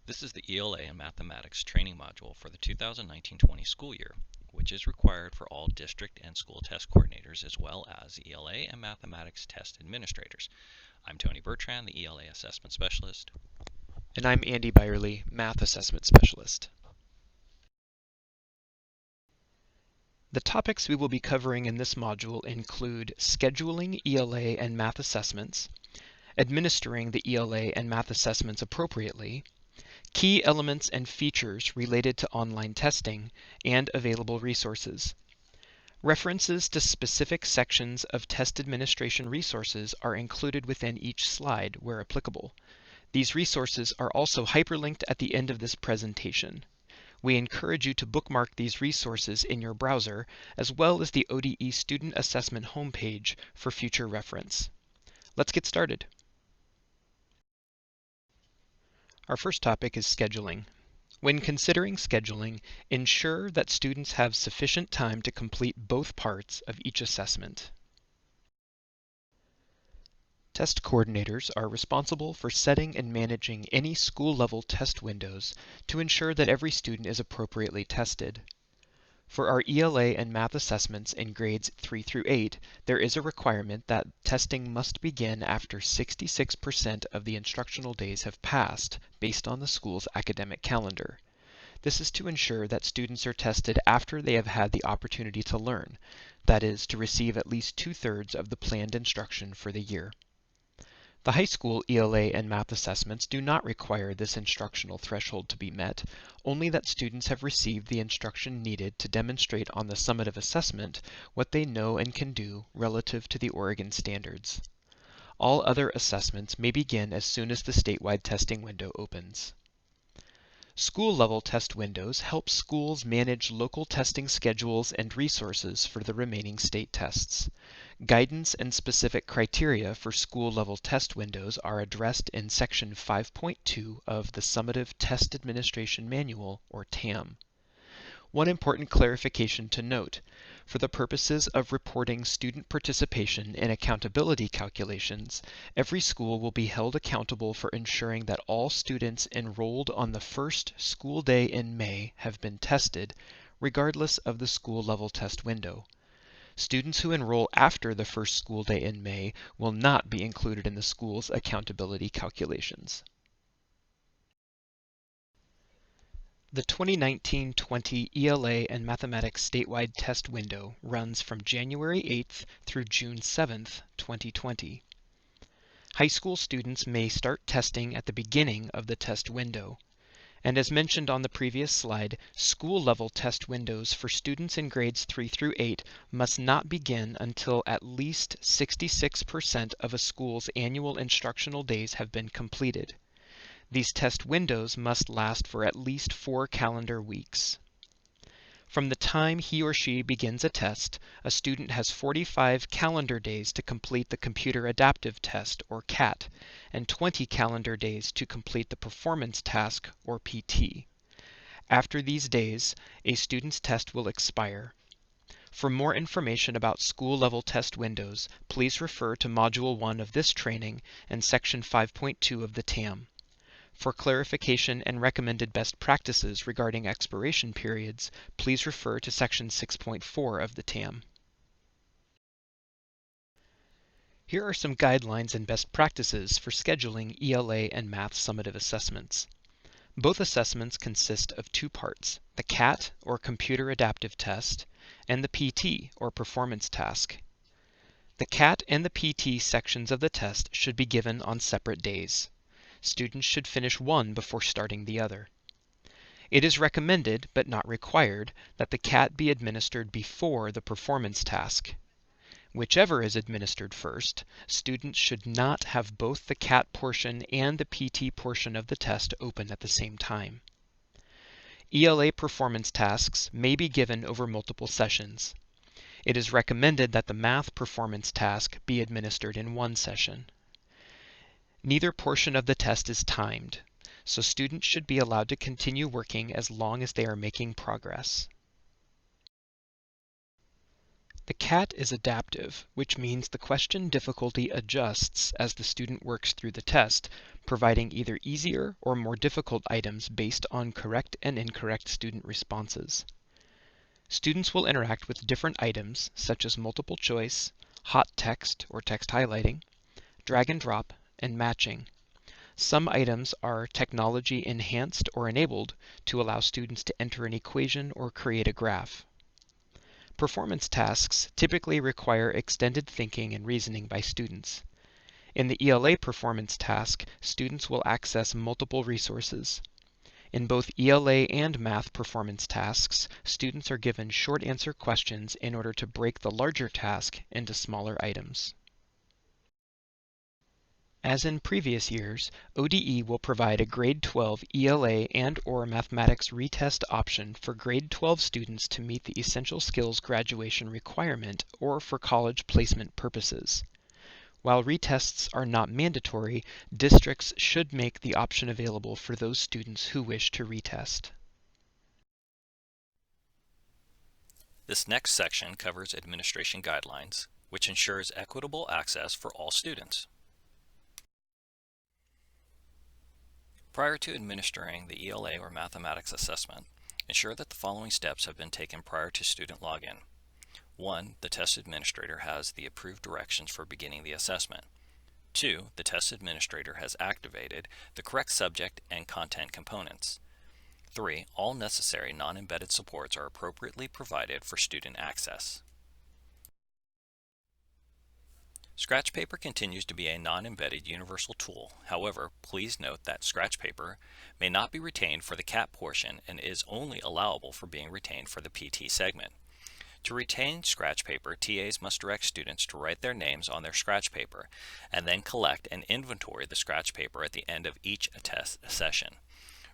This is the ELA and Mathematics training module for the 2019-20 school year, which is required for all district and school test coordinators as well as ELA and Mathematics test administrators. I'm Tony Bertrand, the ELA Assessment Specialist. And I'm Andy Byerly, Math Assessment Specialist. The topics we will be covering in this module include scheduling ELA and math assessments, administering the ELA and math assessments appropriately, key elements and features related to online testing, and available resources. References to specific sections of test administration resources are included within each slide where applicable. These resources are also hyperlinked at the end of this presentation. We encourage you to bookmark these resources in your browser, as well as the ODE Student Assessment homepage for future reference. Let's get started. Our first topic is scheduling. When considering scheduling, ensure that students have sufficient time to complete both parts of each assessment. Test coordinators are responsible for setting and managing any school-level test windows to ensure that every student is appropriately tested. For our ELA and math assessments in grades 3 through 8, there is a requirement that testing must begin after 66% of the instructional days have passed based on the school's academic calendar. This is to ensure that students are tested after they have had the opportunity to learn, that is, to receive at least 2/3 of the planned instruction for the year. The high school ELA and math assessments do not require this instructional threshold to be met, only that students have received the instruction needed to demonstrate on the summative assessment what they know and can do relative to the Oregon standards. All other assessments may begin as soon as the statewide testing window opens. School-level test windows help schools manage local testing schedules and resources for the remaining state tests. Guidance and specific criteria for school-level test windows are addressed in Section 5.2 of the Summative Test Administration Manual, or TAM. One important clarification to note: for the purposes of reporting student participation in accountability calculations, every school will be held accountable for ensuring that all students enrolled on the first school day in May have been tested, regardless of the school-level test window. Students who enroll after the first school day in May will not be included in the school's accountability calculations. The 2019-20 ELA and Mathematics statewide test window runs from January 8th through June 7th, 2020. High school students may start testing at the beginning of the test window. And as mentioned on the previous slide, school-level test windows for students in grades 3 through 8 must not begin until at least 66% of a school's annual instructional days have been completed. These test windows must last for at least 4 calendar weeks. From the time he or she begins a test, a student has 45 calendar days to complete the Computer Adaptive Test, or CAT, and 20 calendar days to complete the Performance Task, or PT. After these days, a student's test will expire. For more information about school-level test windows, please refer to Module 1 of this training and Section 5.2 of the TAM. For clarification and recommended best practices regarding expiration periods, please refer to Section 6.4 of the TAM. Here are some guidelines and best practices for scheduling ELA and math summative assessments. Both assessments consist of 2 parts: the CAT, or Computer Adaptive Test, and the PT, or Performance Task. The CAT and the PT sections of the test should be given on separate days. Students should finish one before starting the other. It is recommended, but not required, that the CAT be administered before the performance task. Whichever is administered first, students should not have both the CAT portion and the PT portion of the test open at the same time. ELA performance tasks may be given over multiple sessions. It is recommended that the math performance task be administered in one session. Neither portion of the test is timed, so students should be allowed to continue working as long as they are making progress. The CAT is adaptive, which means the question difficulty adjusts as the student works through the test, providing either easier or more difficult items based on correct and incorrect student responses. Students will interact with different items such as multiple choice, hot text or text highlighting, drag and drop, and matching. Some items are technology enhanced or enabled to allow students to enter an equation or create a graph. Performance tasks typically require extended thinking and reasoning by students. In the ELA performance task, students will access multiple resources. In both ELA and math performance tasks, students are given short answer questions in order to break the larger task into smaller items. As in previous years, ODE will provide a grade 12 ELA and/or mathematics retest option for grade 12 students to meet the essential skills graduation requirement or for college placement purposes. While retests are not mandatory, districts should make the option available for those students who wish to retest. This next section covers administration guidelines, which ensures equitable access for all students. Prior to administering the ELA or mathematics assessment, ensure that the following steps have been taken prior to student login. 1. The test administrator has the approved directions for beginning the assessment. 2. The test administrator has activated the correct subject and content components. 3. All necessary non-embedded supports are appropriately provided for student access. Scratch paper continues to be a non-embedded universal tool. However, please note that scratch paper may not be retained for the CAT portion and is only allowable for being retained for the PT segment. To retain scratch paper, TAs must direct students to write their names on their scratch paper and then collect and inventory the scratch paper at the end of each test session.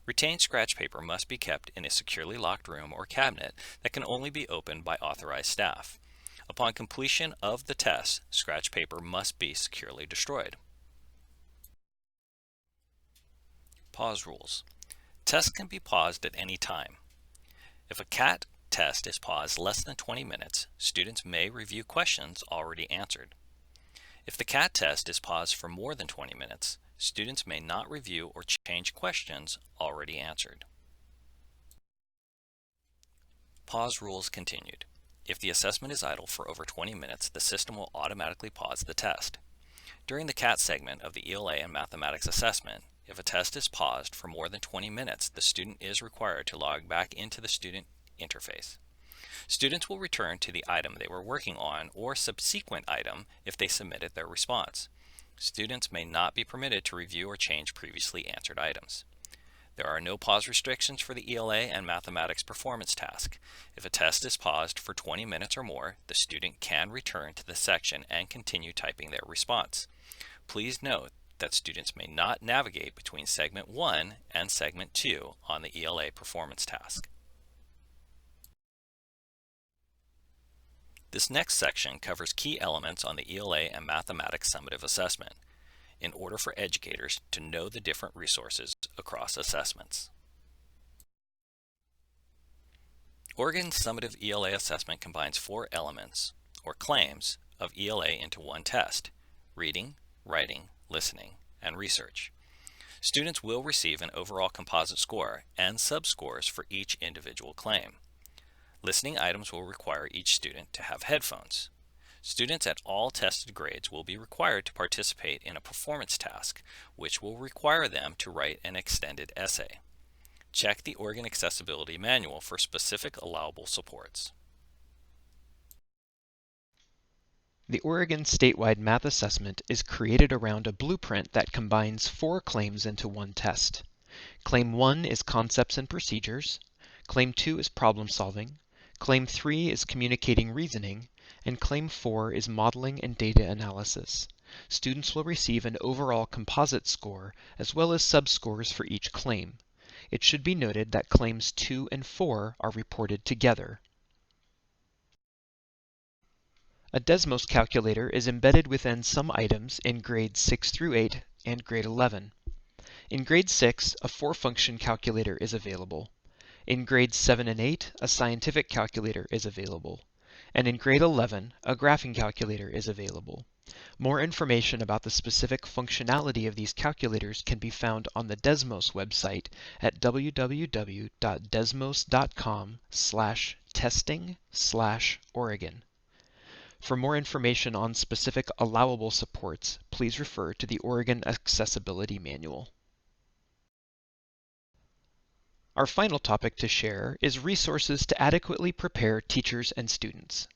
Retained scratch paper must be kept in a securely locked room or cabinet that can only be opened by authorized staff. Upon completion of the test, scratch paper must be securely destroyed. Pause rules. Tests can be paused at any time. If a CAT test is paused less than 20 minutes, students may review questions already answered. If the CAT test is paused for more than 20 minutes, students may not review or change questions already answered. Pause rules continued. If the assessment is idle for over 20 minutes, the system will automatically pause the test. During the CAT segment of the ELA and mathematics assessment, if a test is paused for more than 20 minutes, the student is required to log back into the student interface. Students will return to the item they were working on or subsequent item if they submitted their response. Students may not be permitted to review or change previously answered items. There are no pause restrictions for the ELA and mathematics performance task. If a test is paused for 20 minutes or more, the student can return to the section and continue typing their response. Please note that students may not navigate between Segment 1 and Segment 2 on the ELA performance task. This next section covers key elements on the ELA and mathematics summative assessment, in order for educators to know the different resources across assessments. Oregon's summative ELA assessment combines 4 elements, or claims, of ELA into one test: reading, writing, listening, and research. Students will receive an overall composite score and subscores for each individual claim. Listening items will require each student to have headphones. Students at all tested grades will be required to participate in a performance task, which will require them to write an extended essay. Check the Oregon Accessibility Manual for specific allowable supports. The Oregon statewide math assessment is created around a blueprint that combines 4 claims into one test. Claim 1 is concepts and procedures, Claim 2 is problem solving, Claim 3 is communicating reasoning, and Claim 4 is modeling and data analysis. Students will receive an overall composite score as well as subscores for each claim. It should be noted that Claims 2 and 4 are reported together. A Desmos calculator is embedded within some items in grades 6 through 8 and grade 11. In grade 6, a 4-function calculator is available. In grades 7 and 8, a scientific calculator is available. and in grade 11, a graphing calculator is available. More information about the specific functionality of these calculators can be found on the Desmos website at www.desmos.com/testing/Oregon. For more information on specific allowable supports, please refer to the Oregon Accessibility Manual. Our final topic to share is resources to adequately prepare teachers and students.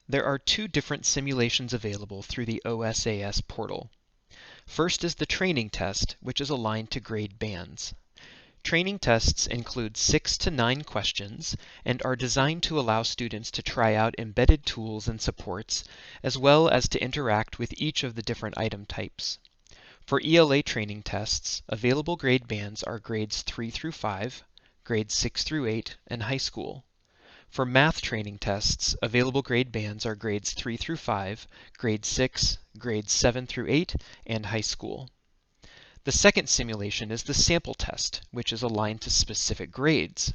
There are two different simulations available through the OSAS portal. First is the training test, which is aligned to grade bands. Training tests include 6 to 9 questions and are designed to allow students to try out embedded tools and supports, as well as to interact with each of the different item types. For ELA training tests, available grade bands are grades 3 through 5, grades 6 through 8, and high school. For math training tests, available grade bands are grades 3 through 5, grade 6, grades 7 through 8, and high school. The second simulation is the sample test, which is aligned to specific grades.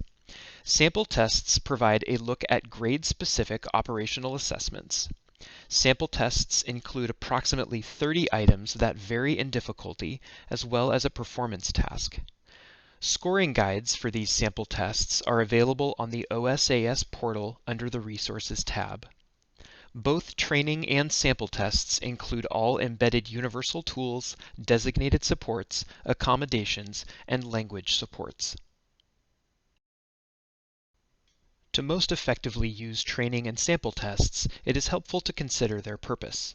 Sample tests provide a look at grade-specific operational assessments. Sample tests include approximately 30 items that vary in difficulty, as well as a performance task. Scoring guides for these sample tests are available on the OSAS portal under the Resources tab. Both training and sample tests include all embedded universal tools, designated supports, accommodations, and language supports. To most effectively use training and sample tests, it is helpful to consider their purpose.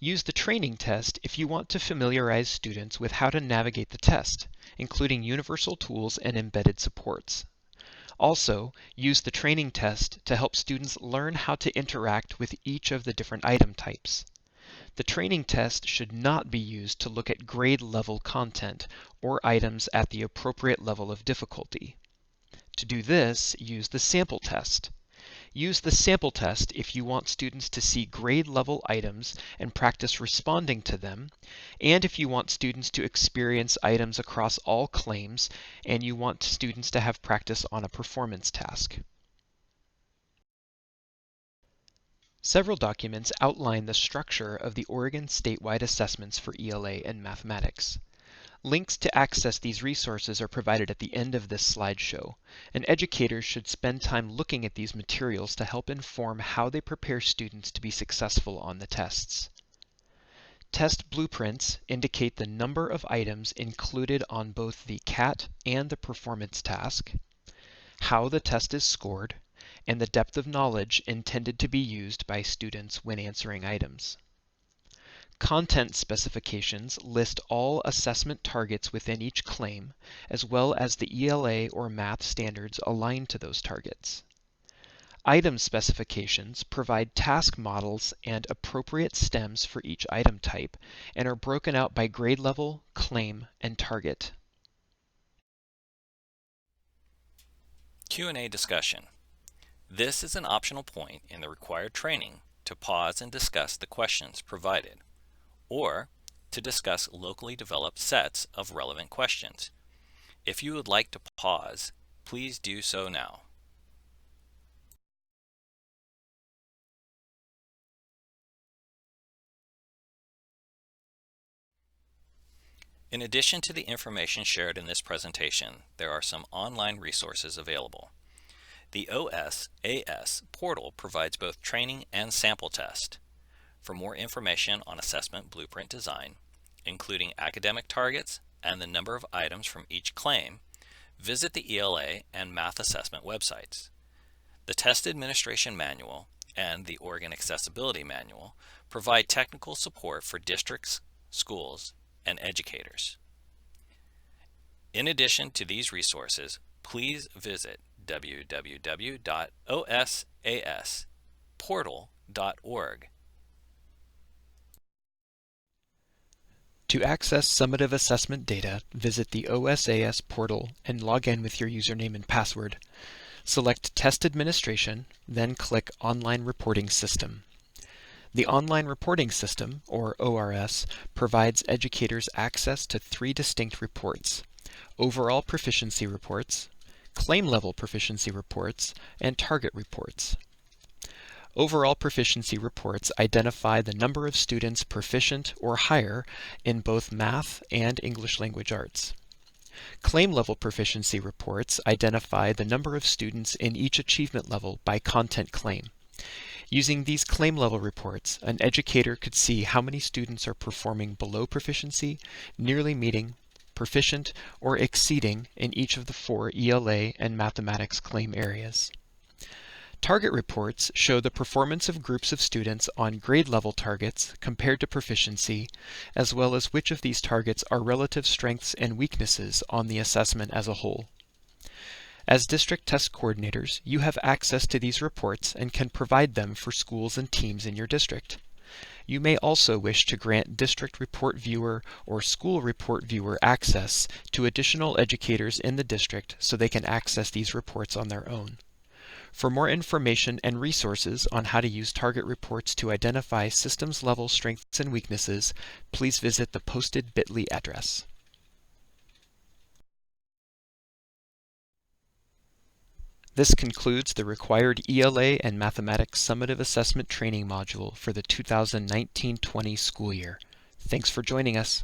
Use the training test if you want to familiarize students with how to navigate the test, including universal tools and embedded supports. Also, use the training test to help students learn how to interact with each of the different item types. The training test should not be used to look at grade level content or items at the appropriate level of difficulty. To do this, use the sample test. Use the sample test if you want students to see grade level items and practice responding to them, and if you want students to experience items across all claims and you want students to have practice on a performance task. Several documents outline the structure of the Oregon statewide assessments for ELA and mathematics. Links to access these resources are provided at the end of this slideshow, and educators should spend time looking at these materials to help inform how they prepare students to be successful on the tests. Test blueprints indicate the number of items included on both the CAT and the performance task, how the test is scored, and the depth of knowledge intended to be used by students when answering items. Content specifications list all assessment targets within each claim, as well as the ELA or math standards aligned to those targets. Item specifications provide task models and appropriate stems for each item type, and are broken out by grade level, claim, and target. Q&A discussion. This is an optional point in the required training to pause and discuss the questions provided, or to discuss locally developed sets of relevant questions. If you would like to pause, please do so now. In addition to the information shared in this presentation, there are some online resources available. The OSAS portal provides both training and sample test. For more information on assessment blueprint design, including academic targets and the number of items from each claim, visit the ELA and Math Assessment websites. The Test Administration Manual and the Oregon Accessibility Manual provide technical support for districts, schools, and educators. In addition to these resources, please visit www.osasportal.org. To access summative assessment data, visit the OSAS portal and log in with your username and password. Select Test Administration, then click Online Reporting System. The Online Reporting System, or ORS, provides educators access to 3 distinct reports: Overall Proficiency Reports, claim level proficiency reports, and target reports. Overall proficiency reports identify the number of students proficient or higher in both math and English language arts. Claim level proficiency reports identify the number of students in each achievement level by content claim. Using these claim level reports, an educator could see how many students are performing below proficiency, nearly meeting, proficient, or exceeding in each of the 4 ELA and mathematics claim areas. Target reports show the performance of groups of students on grade level targets compared to proficiency, as well as which of these targets are relative strengths and weaknesses on the assessment as a whole. As district test coordinators, you have access to these reports and can provide them for schools and teams in your district. You may also wish to grant District Report Viewer or School Report Viewer access to additional educators in the district so they can access these reports on their own. For more information and resources on how to use target reports to identify systems-level strengths and weaknesses, please visit the posted bit.ly address. This concludes the required ELA and Mathematics Summative Assessment Training module for the 2019-20 school year. Thanks for joining us.